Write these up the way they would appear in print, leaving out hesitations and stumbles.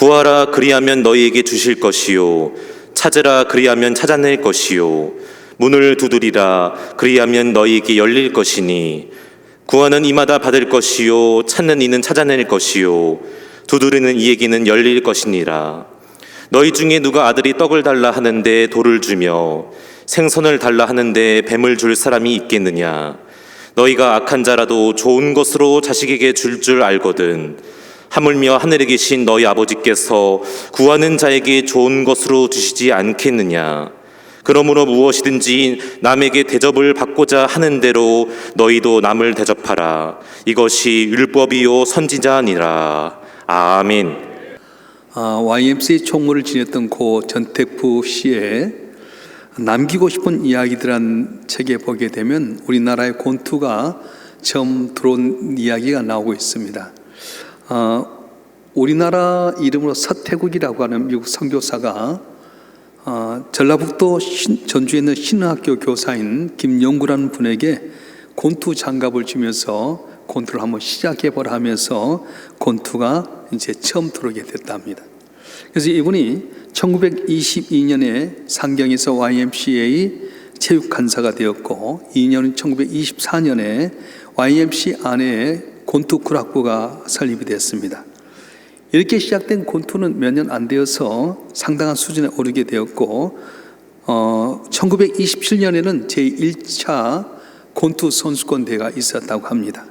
구하라 그리하면 너희에게 주실 것이요 찾으라 그리하면 찾아낼 것이요 문을 두드리라 그리하면 너희에게 열릴 것이니 구하는 이마다 받을 것이요 찾는 이는 찾아낼 것이요 두드리는 이에게는 열릴 것이니라. 너희 중에 누가 아들이 떡을 달라 하는데 돌을 주며 생선을 달라 하는데 뱀을 줄 사람이 있겠느냐? 너희가 악한 자라도 좋은 것으로 자식에게 줄 알거든. 하물며 하늘에 계신 너희 아버지께서 구하는 자에게 좋은 것으로 주시지 않겠느냐? 그러므로 무엇이든지 남에게 대접을 받고자 하는 대로 너희도 남을 대접하라. 이것이 율법이요 선지자니라. 아멘. YMCA 총무를 지냈던 고 전택부 씨의 남기고 싶은 이야기들한 책에 보게 되면 우리나라의 권투가 처음 들어온 이야기가 나오고 있습니다. 우리나라 이름으로 서태국이라고 하는 미국 선교사가 전라북도 전주에 있는 신학교 교사인 김영구라는 분에게 권투 장갑을 주면서 권투를 한번 시작해보라 하면서 권투가 이제 처음 들어오게 됐답니다. 그래서 이분이 1922년에 상경에서 YMCA 체육 간사가 되었고 2년은 1924년에 YMCA 안에 권투 구락부가 설립이 됐습니다. 이렇게 시작된 권투는 몇 년 안 되어서 상당한 수준에 오르게 되었고 1927년에는 제1차 권투 선수권 대회가 있었다고 합니다.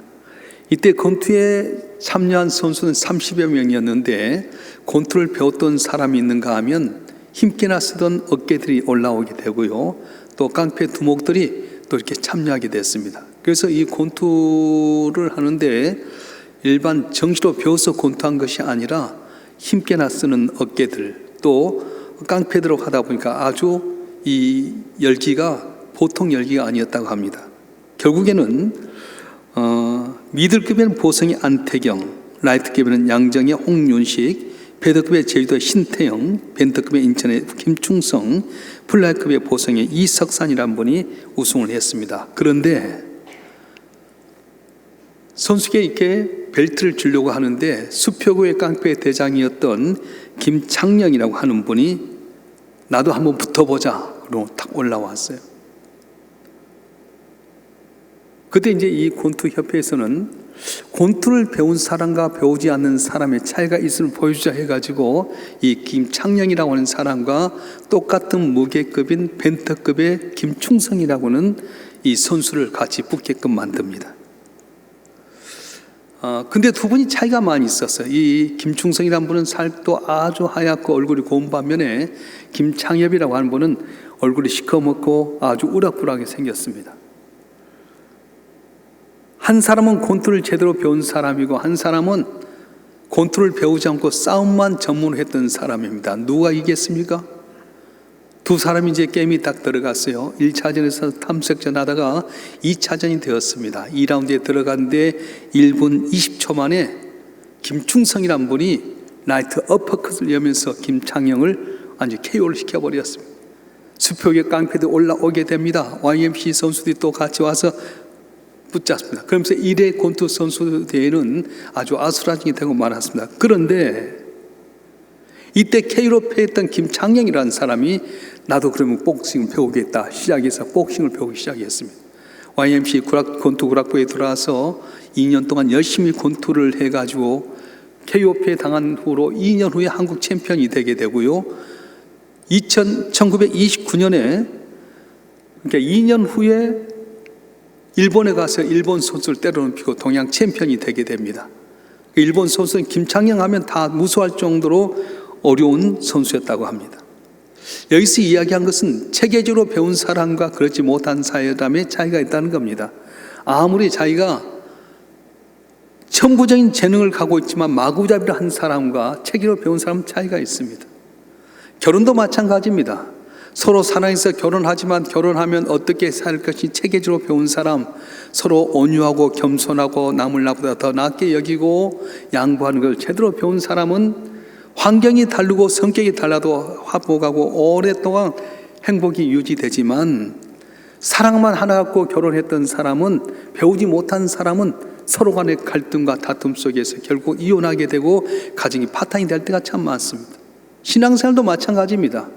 이때 권투에 참여한 선수는 30여 명이었는데 권투를 배웠던 사람이 있는가 하면 힘께나 쓰던 어깨들이 올라오게 되고요. 또 깡패 두목들이 또 이렇게 참여하게 됐습니다. 그래서 이 권투를 하는데 일반 정시로 배워서 권투한 것이 아니라 힘께나 쓰는 어깨들 또 깡패들로 하다 보니까 아주 이 열기가 보통 열기가 아니었다고 합니다. 결국에는 미들급에는 보성의 안태경, 라이트급에는 양정의 홍윤식, 배드급의 제주도의 신태영, 벤트급의 인천의 김충성, 플라이급의 보성의 이석산이라는 분이 우승을 했습니다. 그런데 선수에게 이렇게 벨트를 주려고 하는데 수표구의 깡패 대장이었던 김창령이라고 하는 분이 나도 한번 붙어보자 그러고 탁 올라왔어요. 그때 이제 이 권투협회에서는 권투를 배운 사람과 배우지 않는 사람의 차이가 있음을 보여주자 해가지고 이 김창령이라고 하는 사람과 똑같은 무게급인 벤터급의 김충성이라고는 이 선수를 같이 붙게끔 만듭니다. 근데 두 분이 차이가 많이 있었어요. 이 김충성이라는 분은 살도 아주 하얗고 얼굴이 고운 반면에 김창엽이라고 하는 분은 얼굴이 시커멓고 아주 우락부락하게 생겼습니다. 한 사람은 권투를 제대로 배운 사람이고 한 사람은 권투를 배우지 않고 싸움만 전문으로 했던 사람입니다. 누가 이겼습니까? 두 사람이 이제 게임이 딱 들어갔어요. 1차전에서 탐색전 하다가 2차전이 되었습니다. 2라운드에 들어갔는데 1분 20초 만에 김충성이란 분이 라이트 어퍼컷을 여면서 김창영을 아주 KO를 시켜버렸습니다. 수표계 깡패도 올라오게 됩니다. YMC 선수들이 또 같이 와서 붙잡습니다. 그러면서 1회 권투 선수 대회는 아주 아수라장이 되고 말았습니다. 그런데 이때 KO로 패했던 김창영이라는 사람이 나도 그러면 복싱을 배우겠다 시작해서 복싱을 배우기 시작했습니다. YMC 권투 구락부에 들어와서 2년 동안 열심히 권투를 해가지고 KO 패 당한 후로 2년 후에 한국 챔피언이 되게 되고요. 1929년에 그러니까 2년 후에 일본에 가서 일본 선수를 때려눕히고 동양 챔피언이 되게 됩니다. 일본 선수는 김창영 하면 다 무서워할 정도로 어려운 선수였다고 합니다. 여기서 이야기한 것은 체계적으로 배운 사람과 그렇지 못한 사람의 차이가 있다는 겁니다. 아무리 자기가 천부적인 재능을 갖고 있지만 마구잡이를 한 사람과 체계로 배운 사람은 차이가 있습니다. 결혼도 마찬가지입니다. 서로 사랑해서 결혼하지만 결혼하면 어떻게 살 것이 체계적으로 배운 사람, 서로 온유하고 겸손하고 남을 나보다 더 낫게 여기고 양보하는 걸 제대로 배운 사람은 환경이 다르고 성격이 달라도 화목하고 오랫동안 행복이 유지되지만 사랑만 하나 갖고 결혼했던 사람은 배우지 못한 사람은 서로 간의 갈등과 다툼 속에서 결국 이혼하게 되고 가정이 파탄이 될 때가 참 많습니다. 신앙생활도 마찬가지입니다.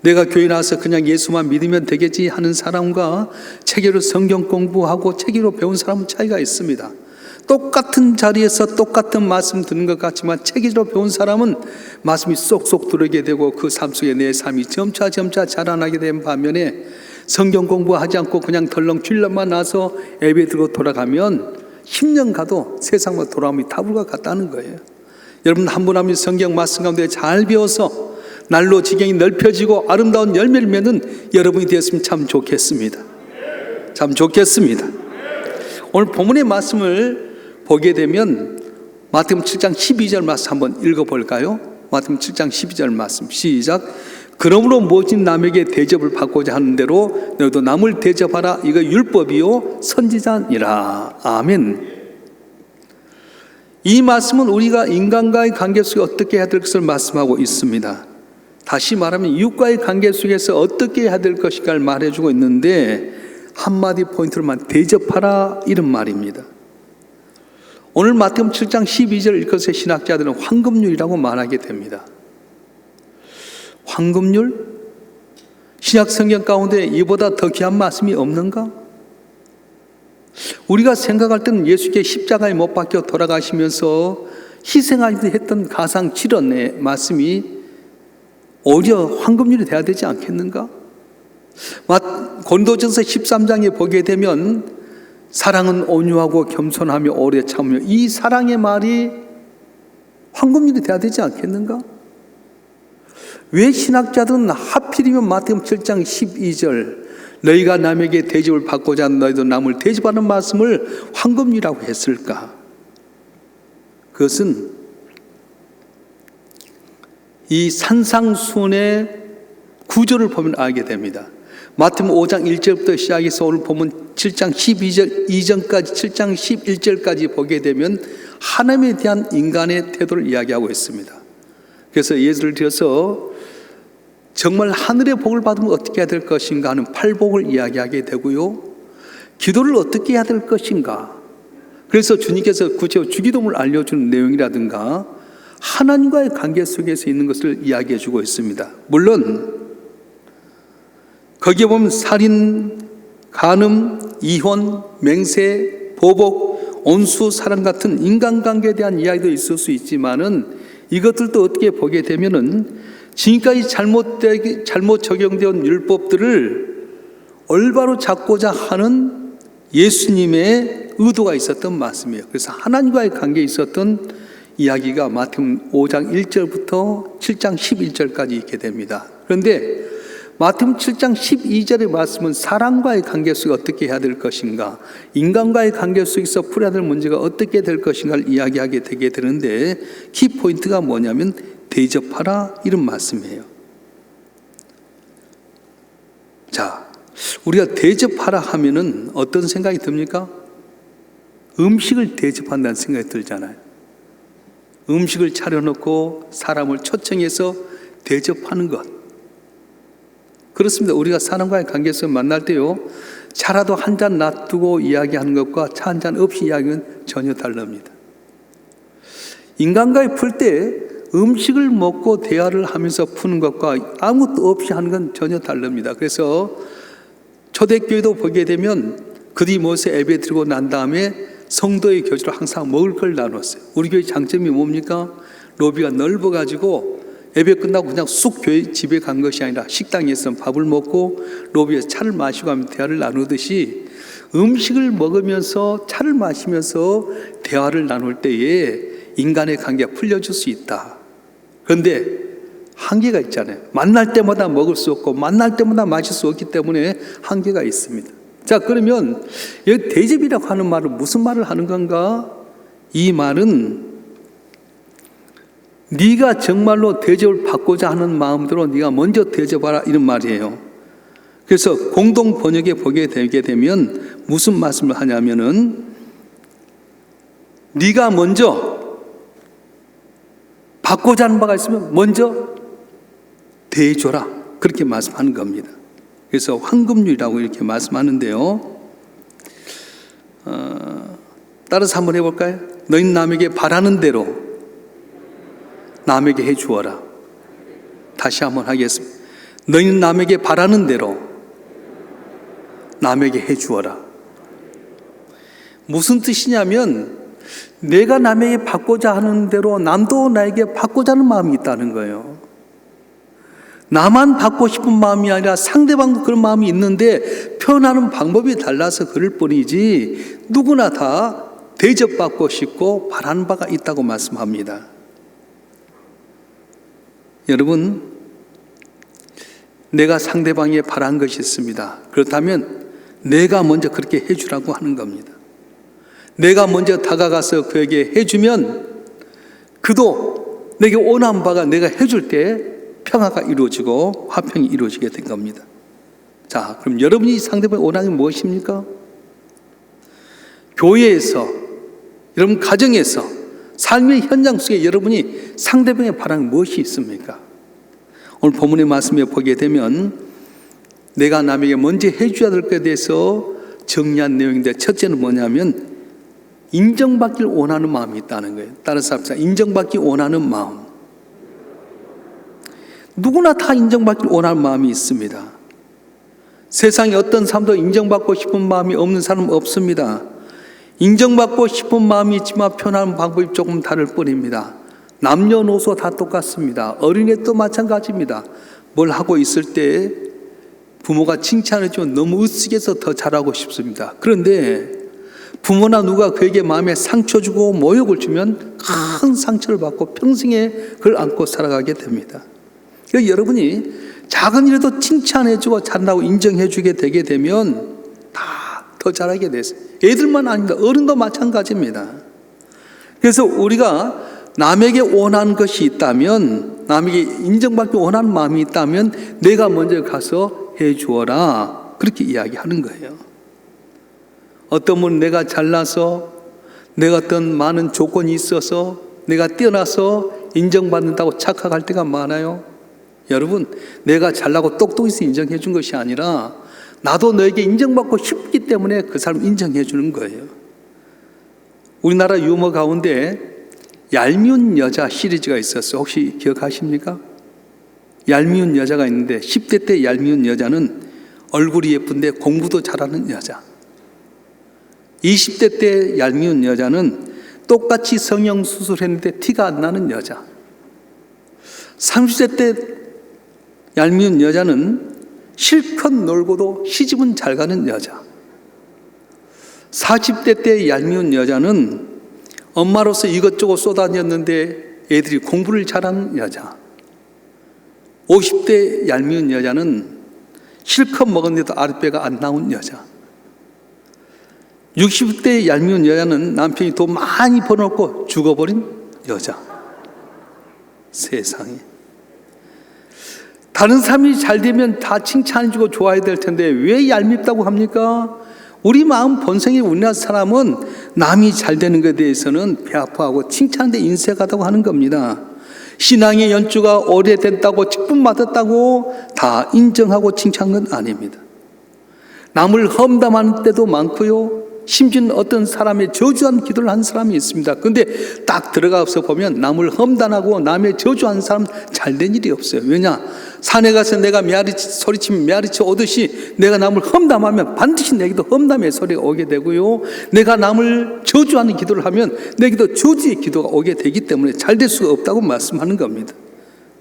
내가 교회 나와서 그냥 예수만 믿으면 되겠지 하는 사람과 체계로 성경 공부하고 체계로 배운 사람은 차이가 있습니다. 똑같은 자리에서 똑같은 말씀 듣는 것 같지만 체계로 배운 사람은 말씀이 쏙쏙 들어오게 되고 그 삶 속에 내 삶이 점차 자라나게 된 반면에 성경 공부하지 않고 그냥 덜렁 찔러만 나서 예배 드리고 돌아가면 10년 가도 세상과 돌아오면 다불과 같다는 거예요. 여러분 한 분 한 분 성경 말씀 가운데 잘 배워서 날로 지경이 넓혀지고 아름다운 열매를 맺는 여러분이 되었으면 참 좋겠습니다. 참 좋겠습니다. 오늘 본문의 말씀을 보게 되면 마태복음 7장 12절 말씀 한번 읽어볼까요? 마태복음 7장 12절 말씀 시작. 그러므로 모진 남에게 대접을 받고자 하는 대로 너희도 남을 대접하라. 이거 율법이요 선지자니라. 아멘. 이 말씀은 우리가 인간과의 관계 속에 어떻게 해야 될 것을 말씀하고 있습니다. 다시 말하면 이웃과의 관계 속에서 어떻게 해야 될 것인가를 말해주고 있는데 한마디 포인트로만 대접하라 이런 말입니다. 오늘 마태복음 7장 12절 읽어서 신학자들은 황금률이라고 말하게 됩니다. 황금률? 신약 성경 가운데 이보다 더 귀한 말씀이 없는가? 우리가 생각할 때는 예수께 십자가에 못 박혀 돌아가시면서 희생하기도 했던 가상 질언의 말씀이 오히려 황금률이 돼야 되지 않겠는가? 고린도전서 13장에 보게 되면 사랑은 온유하고 겸손하며 오래 참으며 이 사랑의 말이 황금률이 돼야 되지 않겠는가? 왜 신학자들은 하필이면 마태복음 7장 12절 너희가 남에게 대접을 받고자 하는 너희도 남을 대접하는 말씀을 황금률이라고 했을까? 그것은 이 산상수훈의 구조를 보면 알게 됩니다. 마태복음 5장 1절부터 시작해서 오늘 보면 7장 12절 이전까지 7장 11절까지 보게 되면 하나님에 대한 인간의 태도를 이야기하고 있습니다. 그래서 예를 들어서 정말 하늘의 복을 받으면 어떻게 해야 될 것인가 하는 팔복을 이야기하게 되고요. 기도를 어떻게 해야 될 것인가. 그래서 주님께서 구체적으로 주기도문을 알려주는 내용이라든가 하나님과의 관계 속에서 있는 것을 이야기해 주고 있습니다. 물론 거기에 보면 살인, 간음, 이혼, 맹세, 보복, 온수, 사랑 같은 인간관계에 대한 이야기도 있을 수 있지만은 이것들도 어떻게 보게 되면은 지금까지 잘못 적용되어 율법들을 올바로 잡고자 하는 예수님의 의도가 있었던 말씀이에요. 그래서 하나님과의 관계에 있었던 이야기가 마태복음 5장 1절부터 7장 11절까지 있게 됩니다. 그런데 마태복음 7장 12절의 말씀은 사람과의 관계 속에 어떻게 해야 될 것인가, 인간과의 관계 속에서 풀어야 될 문제가 어떻게 될 것인가를 이야기하게 되게 되는데 키포인트가 뭐냐면 대접하라 이런 말씀이에요. 자, 우리가 대접하라 하면은 어떤 생각이 듭니까? 음식을 대접한다는 생각이 들잖아요. 음식을 차려놓고 사람을 초청해서 대접하는 것. 그렇습니다. 우리가 사람과의 관계에서 만날 때요, 차라도 한 잔 놔두고 이야기하는 것과 차 한 잔 없이 이야기는 전혀 다릅니다. 인간과의 풀 때 음식을 먹고 대화를 하면서 푸는 것과 아무것도 없이 하는 건 전혀 다릅니다. 그래서 초대교회도 보게 되면 그들이 모여서 예배 드리고 난 다음에 성도의 교제로 항상 먹을 걸 나눴어요. 우리 교회 장점이 뭡니까? 로비가 넓어가지고 예배 끝나고 그냥 쑥 교회 집에 간 것이 아니라 식당에서 밥을 먹고 로비에서 차를 마시고 하면 대화를 나누듯이 음식을 먹으면서 차를 마시면서 대화를 나눌 때에 인간의 관계가 풀려질 수 있다. 그런데 한계가 있잖아요. 만날 때마다 먹을 수 없고 만날 때마다 마실 수 없기 때문에 한계가 있습니다. 자, 그러면 여기 대접이라고 하는 말은 무슨 말을 하는 건가? 이 말은 네가 정말로 대접을 받고자 하는 마음대로 네가 먼저 대접하라 이런 말이에요. 그래서 공동 번역에 보게 되게 되면 무슨 말씀을 하냐면은 네가 먼저 받고자 하는 바가 있으면 먼저 대줘라 그렇게 말씀하는 겁니다. 그래서 황금률이라고 이렇게 말씀하는데요. 따라서 한번 해볼까요? 너희는 남에게 바라는 대로 남에게 해주어라. 다시 한번 하겠습니다. 너희는 남에게 바라는 대로 남에게 해주어라. 무슨 뜻이냐면 내가 남에게 받고자 하는 대로 남도 나에게 받고자 하는 마음이 있다는 거예요. 나만 받고 싶은 마음이 아니라 상대방도 그런 마음이 있는데 표현하는 방법이 달라서 그럴 뿐이지 누구나 다 대접받고 싶고 바라는 바가 있다고 말씀합니다. 여러분, 내가 상대방에 바란 것이 있습니다. 그렇다면 내가 먼저 그렇게 해주라고 하는 겁니다. 내가 먼저 다가가서 그에게 해주면 그도 내게 원하는 바가 내가 해줄 때 평화가 이루어지고 화평이 이루어지게 된 겁니다. 자, 그럼 여러분이 상대방이 원하는 게 무엇입니까? 교회에서, 여러분 가정에서, 삶의 현장 속에 여러분이 상대방의 바람이 무엇이 있습니까? 오늘 본문의 말씀에 보게 되면 내가 남에게 먼저 해줘야 될 것에 대해서 정리한 내용인데 첫째는 뭐냐면 인정받기를 원하는 마음이 있다는 거예요. 따라서 합시다. 인정받기 원하는 마음. 누구나 다 인정받기를 원하는 마음이 있습니다. 세상에 어떤 사람도 인정받고 싶은 마음이 없는 사람은 없습니다. 인정받고 싶은 마음이 있지만 표현하는 방법이 조금 다를 뿐입니다. 남녀노소 다 똑같습니다. 어린애도 마찬가지입니다. 뭘 하고 있을 때 부모가 칭찬해주면 너무 으쓱해서 더 잘하고 싶습니다. 그런데 부모나 누가 그에게 마음에 상처 주고 모욕을 주면 큰 상처를 받고 평생에 그걸 안고 살아가게 됩니다. 그러니까 여러분이 작은 일에도 칭찬해주고 잘한다고 인정해주게 되게 되면 다 더 잘하게 됐어요. 애들만 아닙니다. 어른도 마찬가지입니다. 그래서 우리가 남에게 원하는 것이 있다면, 남에게 인정받기 원하는 마음이 있다면 내가 먼저 가서 해주어라, 그렇게 이야기하는 거예요. 어떤 분은 내가 잘나서, 내가 어떤 많은 조건이 있어서, 내가 뛰어나서 인정받는다고 착각할 때가 많아요. 여러분, 내가 잘나고 똑똑해서 인정해 준 것이 아니라 나도 너에게 인정받고 싶기 때문에 그 사람 인정해 주는 거예요. 우리나라 유머 가운데 얄미운 여자 시리즈가 있었어요. 혹시 기억하십니까? 얄미운 여자가 있는데 10대 때 얄미운 여자는 얼굴이 예쁜데 공부도 잘하는 여자. 20대 때 얄미운 여자는 똑같이 성형수술했는데 티가 안 나는 여자. 30대 때 얄미운 여자는 실컷 놀고도 시집은 잘 가는 여자. 40대 때 얄미운 여자는 엄마로서 이것저것 쏟아녔는데 애들이 공부를 잘하는 여자. 50대 얄미운 여자는 실컷 먹었는데도 아랫배가 안 나온 여자. 60대 얄미운 여자는 남편이 돈 많이 벌어놓고 죽어버린 여자. 세상에. 다른 사람이 잘 되면 다 칭찬해주고 좋아해야 될 텐데 왜 얄밉다고 합니까? 우리 마음 본성이 우리나라 사람은 남이 잘 되는 것에 대해서는 배 아파하고 칭찬하는데 인색하다고 하는 겁니다. 신앙의 연주가 오래됐다고 직분 받았다고 다 인정하고 칭찬한 건 아닙니다. 남을 험담하는 때도 많고요. 심지어는 어떤 사람의 저주한 기도를 한 사람이 있습니다. 그런데 딱 들어가서 보면 남을 험담하고 남의 저주한 사람 잘된 일이 없어요. 왜냐? 산에 가서 내가 소리치면 메아리치 오듯이 내가 남을 험담하면 반드시 내게도 험담의 소리가 오게 되고요. 내가 남을 저주하는 기도를 하면 내게도 저주의 기도가 오게 되기 때문에 잘 될 수가 없다고 말씀하는 겁니다.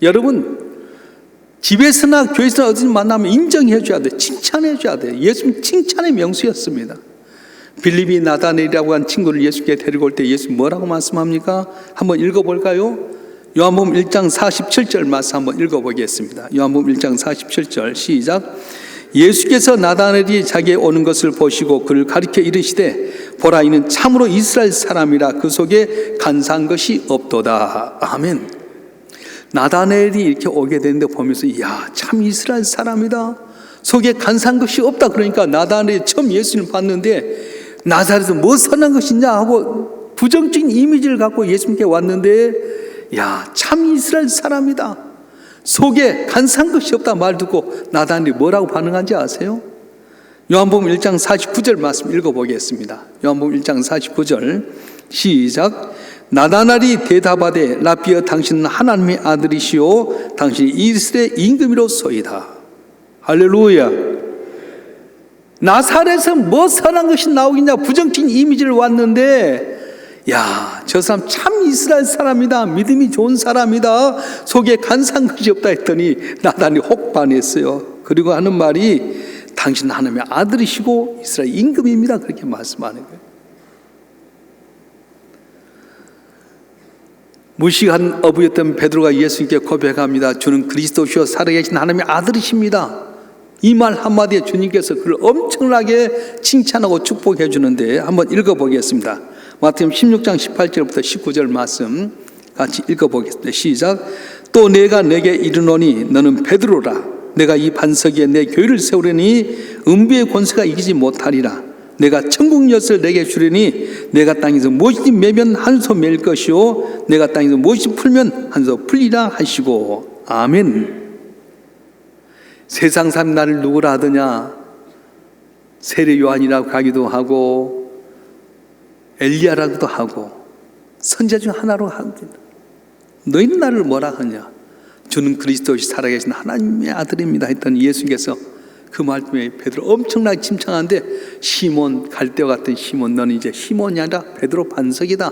여러분, 집에서나 교회에서나 어디서 만나면 인정해 줘야 돼. 칭찬해 줘야 돼. 예수님 칭찬의 명수였습니다. 빌립이 나다넬이라고 한 친구를 예수께 데리고 올 때 예수 뭐라고 말씀합니까? 한번 읽어볼까요? 요한복음 1장 47절 말씀 한번 읽어보겠습니다. 요한복음 1장 47절 시작. 예수께서 나다넬이 자기에 오는 것을 보시고 그를 가리켜 이르시되 보라 이는 참으로 이스라엘 사람이라 그 속에 간사한 것이 없도다. 아멘. 나다넬이 이렇게 오게 되는데 보면서 이야 참 이스라엘 사람이다. 속에 간사한 것이 없다. 그러니까 나다넬이 처음 예수님을 봤는데 나사렛에서 뭐 선한 것이냐 하고 부정적인 이미지를 갖고 예수님께 왔는데 야, 참 이스라엘 사람이다. 속에 간사한 것이 없다 말 듣고 나다넬이 뭐라고 반응한지 아세요? 요한복음 1장 49절 말씀 읽어보겠습니다. 요한복음 1장 49절 시작. 나다나엘이 대답하되 라피어 당신은 하나님의 아들이시오 당신이 이스라엘의 임금이로소이다. 할렐루야. 나사렛에서 뭐 선한 것이 나오겠냐, 부정적인 이미지를 왔는데, 야, 저 사람 참 이스라엘 사람이다, 믿음이 좋은 사람이다, 속에 간사한 것이 없다 했더니 나단이 혹 반했어요. 그리고 하는 말이 당신은 하나님의 아들이시고 이스라엘 임금입니다, 그렇게 말씀하는 거예요. 무식한 어부였던 베드로가 예수님께 고백합니다. 주는 그리스도시요 살아계신 하나님의 아들이십니다. 이 말 한마디에 주님께서 그를 엄청나게 칭찬하고 축복해 주는데 한번 읽어보겠습니다. 마태복음 16장 18절부터 19절 말씀 같이 읽어보겠습니다. 시작. 또 내가 내게 이르노니 너는 베드로라. 내가 이 반석 위에 내 교회를 세우려니 음부의 권세가 이기지 못하리라. 내가 천국 열쇠를 내게 주려니 내가 땅에서 무엇이든지 매면 한 손 맬 것이요 내가 땅에서 무엇이 풀면 한 손 풀리라 하시고. 아멘. 세상 사람 나를 누구라 하더냐, 세례 요한이라고 하기도 하고 엘리야라고도 하고 선지자 중 하나로 합니다. 너희는 나를 뭐라 하냐, 주는 그리스도시 살아계신 하나님의 아들입니다 했더니 예수님께서 그 말씀에 베드로 엄청나게 칭찬하는데, 시몬 갈대와 같은 시몬, 너는 이제 시몬이 아니라 베드로 반석이다.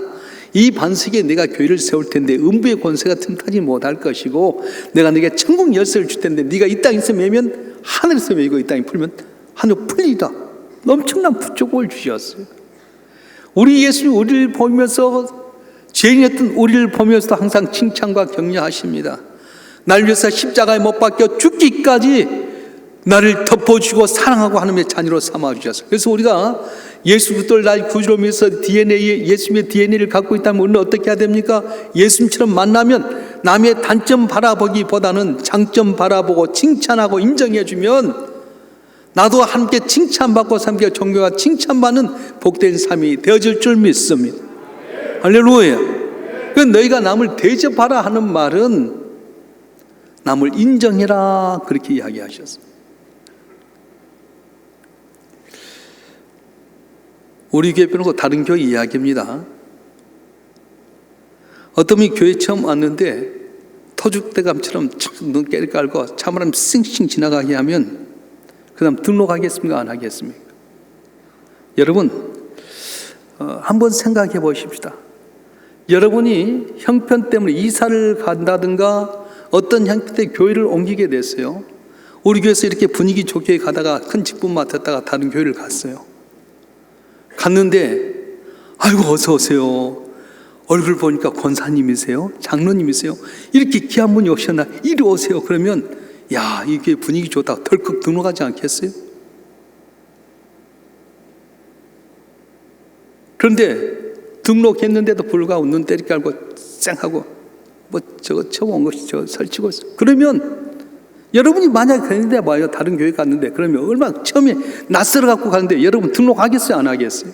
이 반석에 내가 교회를 세울 텐데 음부의 권세가 틈타지 못할 것이고 내가 네게 천국 열쇠를 줄 텐데 네가 이 땅에서 매면 하늘에서 매고 이 땅에 풀면 하늘 풀리다. 엄청난 축복을 주셨어요. 우리 예수님 우리를 보면서, 죄인이었던 우리를 보면서도 항상 칭찬과 격려하십니다. 날 위해서 십자가에 못 박혀 죽기까지 나를 덮어주고 사랑하고 하나님의 자녀로 삼아주셨어요. 그래서 우리가 예수 그리스도를 나의 구주로 믿어서 예수님의 DNA를 갖고 있다면 우리는 어떻게 해야 됩니까? 예수님처럼 만나면 남의 단점 바라보기보다는 장점 바라보고 칭찬하고 인정해주면 나도 함께 칭찬받고 함께 존경과 칭찬받는 복된 삶이 되어질 줄 믿습니다. 할렐루야. 그 너희가 남을 대접하라 하는 말은 남을 인정해라 그렇게 이야기하셨습니다. 우리 교회 빼놓고 다른 교회 이야기입니다. 어떤 분이 교회 처음 왔는데 터줏대감처럼 눈 깔고 차바람 쌩쌩 지나가게 하면 그 다음 등록하겠습니까? 안 하겠습니까? 여러분 한번 생각해 보십시다. 여러분이 형편 때문에 이사를 간다든가 어떤 형편 때문에 교회를 옮기게 됐어요. 우리 교회에서 이렇게 분위기 좋게 가다가 큰 직분 맡았다가 다른 교회를 갔어요. 갔는데 아이고 어서 오세요. 얼굴 보니까 권사님이세요? 장로님이세요? 이렇게 귀한 분이 오셨나? 이리 오세요. 그러면 야, 이게 분위기 좋다. 덜컥 등록하지 않겠어요? 그런데 등록했는데도 불구하고 눈 때리 깔고 쌩하고 뭐 저거 처음 것이 저 설치고 있어. 그러면 여러분이 만약에 그런데 봐요. 다른 교회 갔는데 그러면 얼마나 처음에 낯설어 갖고 가는데 여러분 등록하겠어요? 안 하겠어요?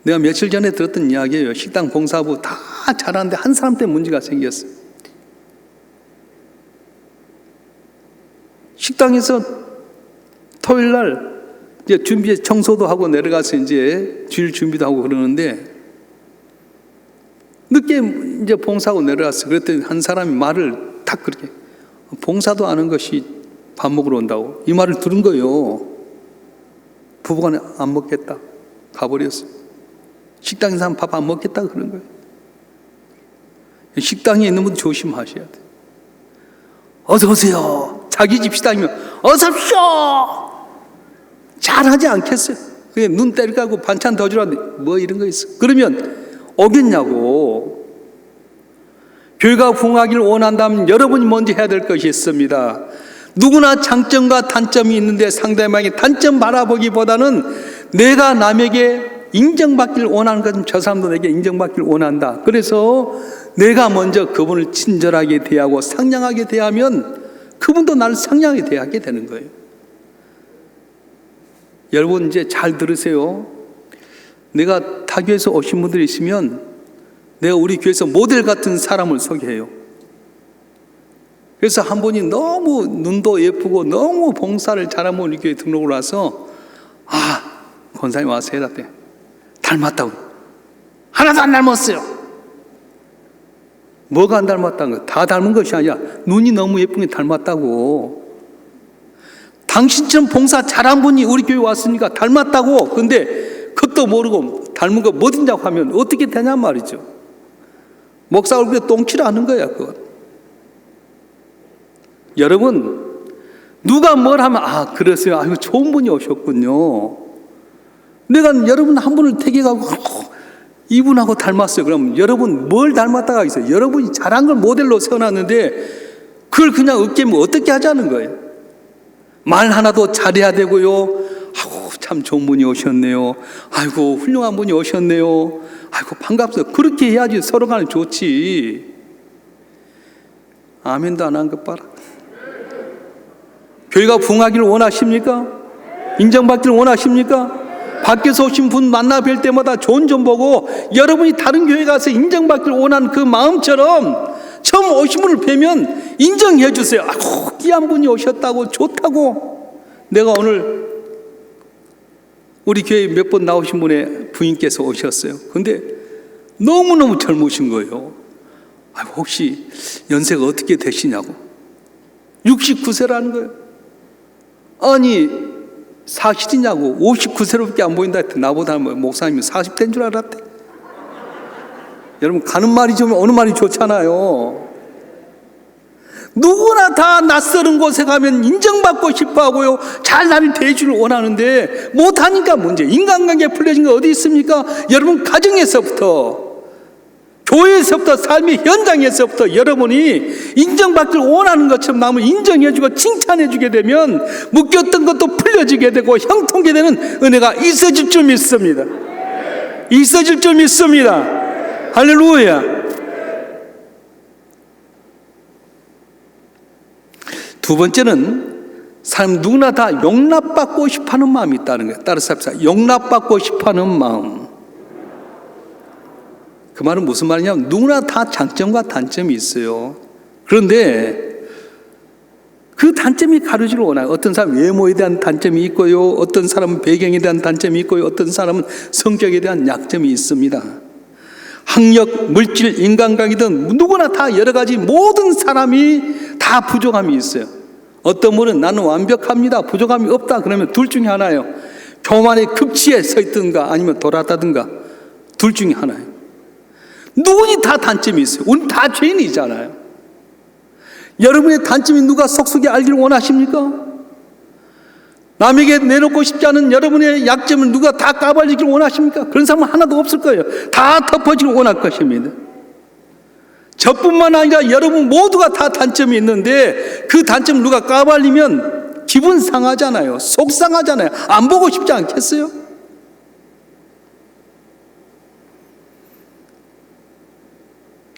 내가 며칠 전에 들었던 이야기예요. 식당 봉사부 다 잘하는데 한 사람 때문에 문제가 생겼어요. 식당에서 토요일 날 이제 청소도 하고 내려가서 이제 주일 준비도 하고 그러는데 늦게 이제 봉사하고 내려갔어요. 그랬더니 한 사람이 말을 딱 그렇게, 봉사도 아는 것이 밥 먹으러 온다고 이 말을 들은 거예요. 부부간에 안 먹겠다 가버렸어요. 식당에서 한 밥 안 먹겠다 그런 거예요. 식당에 있는 분 조심하셔야 돼요. 어서 오세요. 자기 집 식당이면 어서 오십시오. 잘하지 않겠어요? 그냥 눈 때리고 반찬 더 주라는데 뭐 이런 거 있어. 그러면 오겠냐고. 교회가 부흥하기를 원한다면 여러분이 먼저 해야 될 것이 있습니다. 누구나 장점과 단점이 있는데 상대방의 단점 바라보기보다는 내가 남에게 인정받기를 원하는 것은 저 사람도 내게 인정받기를 원한다. 그래서 내가 먼저 그분을 친절하게 대하고 상냥하게 대하면 그분도 나를 상냥하게 대하게 되는 거예요. 여러분 이제 잘 들으세요. 내가 타 교회에서 오신 분들이 있으면 내가 우리 교회에서 모델 같은 사람을 소개해요. 그래서 한 분이 너무 눈도 예쁘고 너무 봉사를 잘하면 우리 교회 등록을 와서 권사님 와서 해답대. 닮았다고. 하나도 안 닮았어요. 뭐가 안 닮았다는 거야? 다 닮은 것이 아니라 눈이 너무 예쁜 게 닮았다고. 당신처럼 봉사 잘한 분이 우리 교회 왔으니까 닮았다고. 근데 그것도 모르고 닮은 거 뭐든지 하면 어떻게 되냔 말이죠. 목사 얼굴에 똥칠을 하는 거야, 그건. 여러분, 누가 뭘 하면 그러세요. 아이고 좋은 분이 오셨군요. 내가 여러분 한 분을 택해가고 이분하고 닮았어요. 그럼 여러분 뭘 닮았다가 있어요? 여러분이 잘한 걸 모델로 세워놨는데 그걸 그냥 으깨면 어떻게 하자는 거예요? 말 하나도 잘해야 되고요. 참 좋은 분이 오셨네요. 아이고 훌륭한 분이 오셨네요. 아이고 반갑습니다. 그렇게 해야지 서로 간에 좋지. 아멘도 안 한 것 봐라. 교회가 부흥하기를 원하십니까? 인정받기를 원하십니까? 밖에서 오신 분 만나 뵐 때마다 좋은 점 보고 여러분이 다른 교회 가서 인정받기를 원하는 그 마음처럼 처음 오신 분을 뵈면 인정해 주세요. 귀한 분이 오셨다고 좋다고. 내가 오늘 우리 교회 몇 번 나오신 분의 부인께서 오셨어요. 근데 너무너무 젊으신 거예요. 혹시 연세가 어떻게 되시냐고. 69세라는 거예요. 아니 40이냐고. 59세로밖에 안 보인다 했더니 나보다 목사님이 40대인 줄 알았대. 여러분 가는 말이 좀 어느 말이 좋잖아요. 누구나 다 낯설은 곳에 가면 인정받고 싶어하고요, 잘 나를 대해주를 원하는데 못하니까 문제. 인간관계 풀려진 거 어디 있습니까? 여러분 가정에서부터, 교회에서부터, 삶의 현장에서부터 여러분이 인정받기를 원하는 것처럼 남을 인정해주고 칭찬해주게 되면 묶였던 것도 풀려지게 되고 형통하게 되는 은혜가 있어질 줄 믿습니다. 있어질 줄 믿습니다. 할렐루야. 두 번째는 사람 누구나 다 용납받고 싶어하는 마음이 있다는 거예요. 따라서 합시다. 용납받고 싶어하는 마음. 그 말은 무슨 말이냐면 누구나 다 장점과 단점이 있어요. 그런데 그 단점이 가려지를 원해요. 어떤 사람은 외모에 대한 단점이 있고요, 어떤 사람은 배경에 대한 단점이 있고요, 어떤 사람은 성격에 대한 약점이 있습니다. 학력, 물질, 인간관계든 누구나 다 여러 가지 모든 사람이 다 부족함이 있어요. 어떤 분은 나는 완벽합니다, 부족함이 없다 그러면 둘 중에 하나예요. 교만의 급치에 서 있든가 아니면 돌아다든가, 둘 중에 하나예요. 누구니 다 단점이 있어요. 우리 다 죄인이잖아요. 여러분의 단점이 누가 속속에 알기를 원하십니까? 남에게 내놓고 싶지 않은 여러분의 약점을 누가 다 까발리기를 원하십니까? 그런 사람은 하나도 없을 거예요. 다 덮어지기를 원할 것입니다. 저뿐만 아니라 여러분 모두가 다 단점이 있는데 그 단점을 누가 까발리면 기분 상하잖아요. 속상하잖아요. 안 보고 싶지 않겠어요?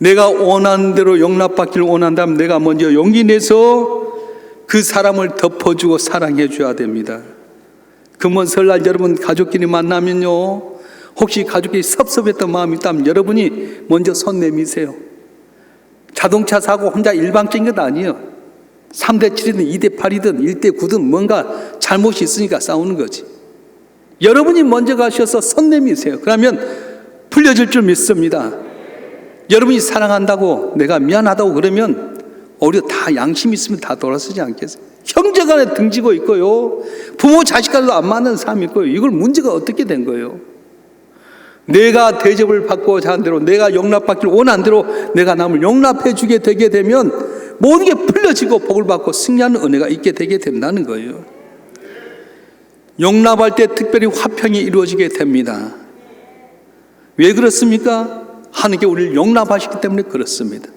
내가 원하는 대로 용납받기를 원한다면 내가 먼저 용기 내서 그 사람을 덮어주고 사랑해 줘야 됩니다. 금번 설날 여러분 가족끼리 만나면요, 혹시 가족끼리 섭섭했던 마음이 있다면 여러분이 먼저 손 내미세요. 자동차 사고 혼자 일방적인 것 아니에요. 3대7이든 2대8이든 1대9든 뭔가 잘못이 있으니까 싸우는 거지. 여러분이 먼저 가셔서 손 내미세요. 그러면 풀려질 줄 믿습니다. 여러분이 사랑한다고, 내가 미안하다고 그러면 오히려 다 양심이 있으면 다 돌아서지 않겠어요? 형제간에 등지고 있고요, 부모 자식간에도 안 맞는 사람이 있고요. 이걸 문제가 어떻게 된 거예요? 내가 대접을 받고자 하는 대로, 내가 용납받기를 원하는 대로 내가 남을 용납해 주게 되게 되면 모든 게 풀려지고 복을 받고 승리하는 은혜가 있게 되게 된다는 거예요. 용납할 때 특별히 화평이 이루어지게 됩니다. 왜 그렇습니까? 하나님께 우리를 용납하시기 때문에 그렇습니다.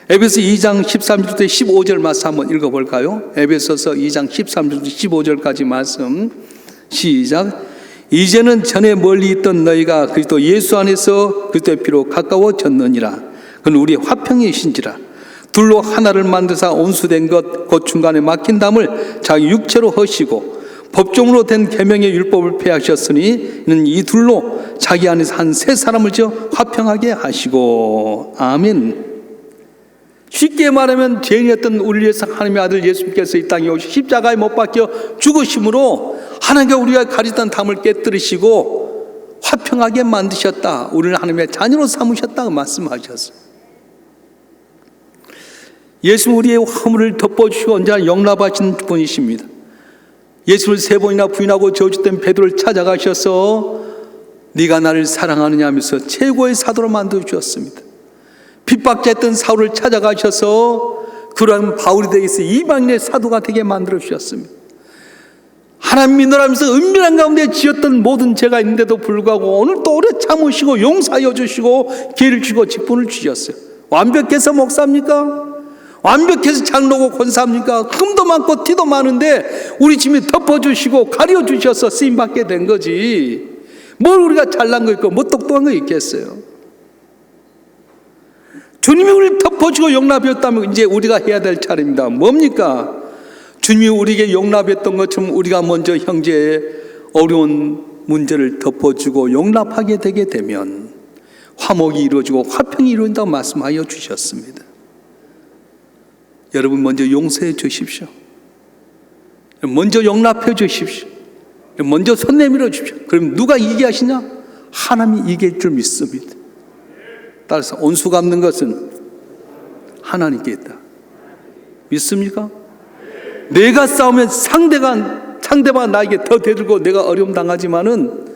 에베소 2장 13절부터 15절 말씀 한번 읽어볼까요? 에베소서 2장 13절부터 15절까지 말씀 시작. 이제는 전에 멀리 있던 너희가 그리스도 예수 안에서 그리스도의 피로 가까워졌느니라. 그는 우리의 화평이신지라. 둘로 하나를 만드사 온수된 것 곧 중간에 막힌 담을 자기 육체로 허시고 법정으로 된 계명의 율법을 폐하셨으니 이는 이 둘로 자기 안에서 한 세 사람을 지어 화평하게 하시고. 아멘. 쉽게 말하면 죄인이었던 우리를 위해서 하나님의 아들 예수님께서 이 땅에 오시 십자가에 못 박혀 죽으심으로 하나님께 우리가 가졌던 담을 깨뜨리시고 화평하게 만드셨다. 우리를 하나님의 자녀로 삼으셨다고 말씀하셨어요. 예수는 우리의 허물을 덮어주시고 언제나 용납하시는 분이십니다. 예수를 3번이나 부인하고 저주된 베드로를 찾아가셔서 네가 나를 사랑하느냐 하면서 최고의 사도로 만들어주셨습니다. 핍박했던 사울을 찾아가셔서 그러한 바울이 되기 위해서 이방인의 사도가 되게 만들어주셨습니다. 하나님 믿으라면서 은밀한 가운데 지었던 모든 죄가 있는데도 불구하고 오늘 또 오래 참으시고 용서하여 주시고 기회를 주시고 직분을 주셨어요. 완벽해서 목사입니까? 완벽해서 장로고 권사입니까? 흠도 많고 티도 많은데 우리 짐이 덮어주시고 가려주셔서 쓰임받게 된 거지. 뭘 우리가 잘난 거 있고 뭐 똑똑한 거 있겠어요. 주님이 우리를 덮어주고 용납했다면 이제 우리가 해야 될 차례입니다. 뭡니까? 주님이 우리에게 용납했던 것처럼 우리가 먼저 형제의 어려운 문제를 덮어주고 용납하게 되게 되면 화목이 이루어지고 화평이 이루어진다고 말씀하여 주셨습니다. 여러분 먼저 용서해 주십시오. 먼저 용납해 주십시오. 먼저 손 내밀어 주십시오. 그럼 누가 이기게 하시냐? 하나님이 이길 줄 믿습니다. 따라서 온수 갚는 것은 하나님께 있다. 믿습니까? 내가 싸우면 상대방 나에게 더 대들고 내가 어려움 당하지만은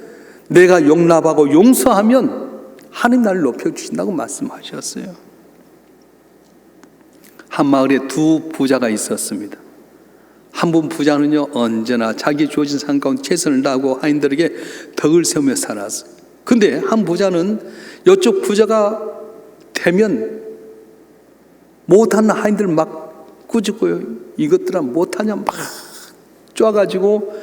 내가 용납하고 용서하면 하나님 나를 높여주신다고 말씀하셨어요. 한 마을에 2 부자가 있었습니다. 한 분 부자는요 언제나 자기 주어진 삶 가운데 최선을 다하고 하인들에게 덕을 세우며 살았어요. 근데 한 부자는 이쪽 부자가 되면 못하는 하인들 막 꾸짖고요. 이것들아 못하냐 막 쪼아가지고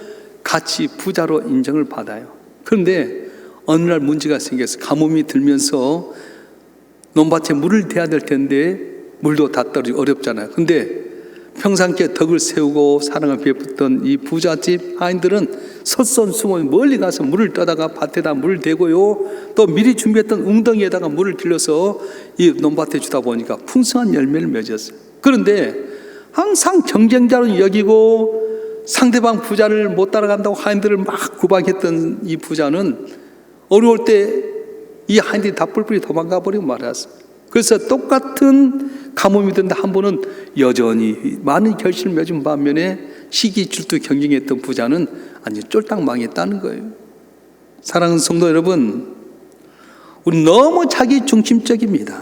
같이 부자로 인정을 받아요. 그런데 어느 날 문제가 생겨서 가뭄이 들면서 논밭에 물을 대야 될 텐데 물도 다 떨어지고 어렵잖아요. 근데 평상시에 덕을 세우고 사랑을 베풀던 이 부잣집 하인들은 설선수범 멀리 가서 물을 떠다가 밭에다 물을 대고요. 또 미리 준비했던 웅덩이에다가 물을 길러서 이 논밭에 주다 보니까 풍성한 열매를 맺었어요. 그런데 항상 경쟁자로 여기고 상대방 부자를 못 따라간다고 하인들을 막 구박했던 이 부자는 어려울 때 이 하인들이 다 뿔뿔이 도망가 버리고 말았어요. 그래서 똑같은 가뭄이 든다 한 번은 여전히 많은 결실을 맺은 반면에 시기 질투 경쟁했던 부자는 아니 쫄딱 망했다는 거예요. 사랑하는 성도 여러분, 우리 너무 자기 중심적입니다.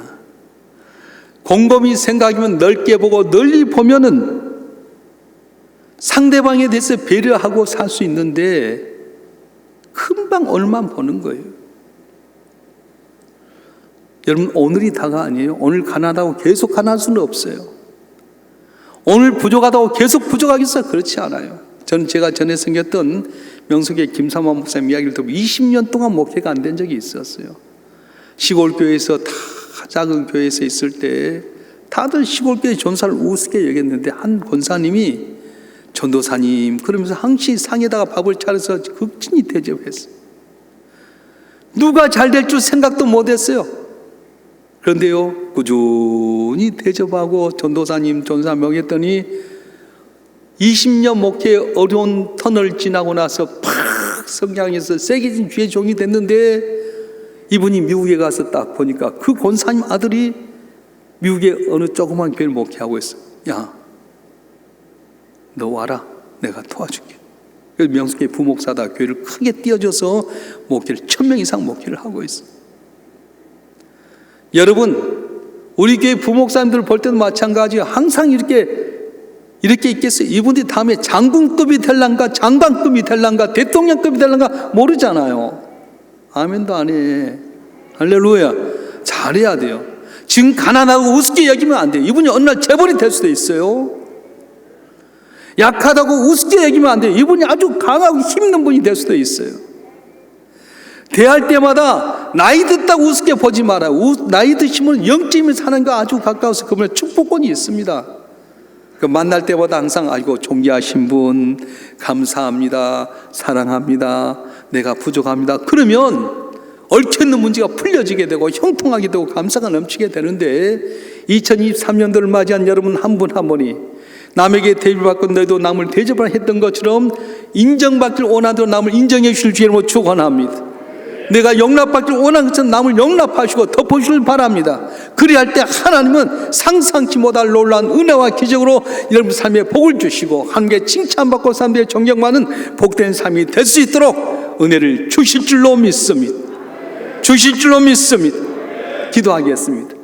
곰곰이 생각하면 넓게 보고 널리 보면은 상대방에 대해서 배려하고 살 수 있는데 금방 얼만 보는 거예요. 여러분 오늘이 다가 아니에요. 오늘 가난하다고 계속 가난할 수는 없어요. 오늘 부족하다고 계속 부족하겠어요? 그렇지 않아요. 저는 제가 전에 섬겼던 명석의 김삼환 목사님 이야기를 듣고 20년 동안 목회가 안 된 적이 있었어요. 시골 교회에서 다 작은 교회에서 있을 때 다들 시골 교회 전사를 우습게 여겼는데 한 권사님이 전도사님 그러면서 항시 상에다가 밥을 차려서 극진히 대접했어요. 누가 잘 될 줄 생각도 못했어요. 그런데요 꾸준히 대접하고 전도사님 전사 명했더니 20년 목회 어려운 터널 지나고 나서 팍 성장해서 세계진 주의 종이 됐는데 이분이 미국에 가서 딱 보니까 그 권사님 아들이 미국의 어느 조그만 교회를 목회하고 있어요. 야, 너 와라. 내가 도와줄게. 그래서 명숙의 부목사다 교회를 크게 띄워줘서 목회를 1000명 이상 목회를 하고 있어요. 여러분 우리 교회 부목사님들 볼 때도 마찬가지예요. 항상 이렇게 있겠어요. 이분들이 다음에 장군급이 될란가 장관급이 될란가 대통령급이 될란가 모르잖아요. 아멘도 안 해. 할렐루야. 잘해야 돼요. 지금 가난하고 우습게 여기면 안 돼요. 이분이 어느 날 재벌이 될 수도 있어요. 약하다고 우습게 여기면 안 돼요. 이분이 아주 강하고 힘있는 분이 될 수도 있어요. 대할 때마다 나이 듣다고 우습게 보지 말아요. 나이 드시면 영적인 사람과 아주 가까워서 그분의 축복권이 있습니다. 그 만날 때마다 항상 아이고 존귀하신 분 감사합니다. 사랑합니다. 내가 부족합니다. 그러면 얽혀있는 문제가 풀려지게 되고 형통하게 되고 감사가 넘치게 되는데 2023년도를 맞이한 여러분 한 분 한 분이 남에게 대접받고 너희도 남을 대접하라 했던 것처럼 인정받길 원하도록 남을 인정해 주실 주님으로 축원합니다. 내가 용납받길 원하는 것은 남을 용납하시고 덮어주시길 바랍니다. 그리할 때 하나님은 상상치 못할 놀라운 은혜와 기적으로 여러분 삶에 복을 주시고 하나님께 칭찬받고 사람들의 존경받는 복된 삶이 될 수 있도록 은혜를 주실 줄로 믿습니다. 주실 줄로 믿습니다. 기도하겠습니다.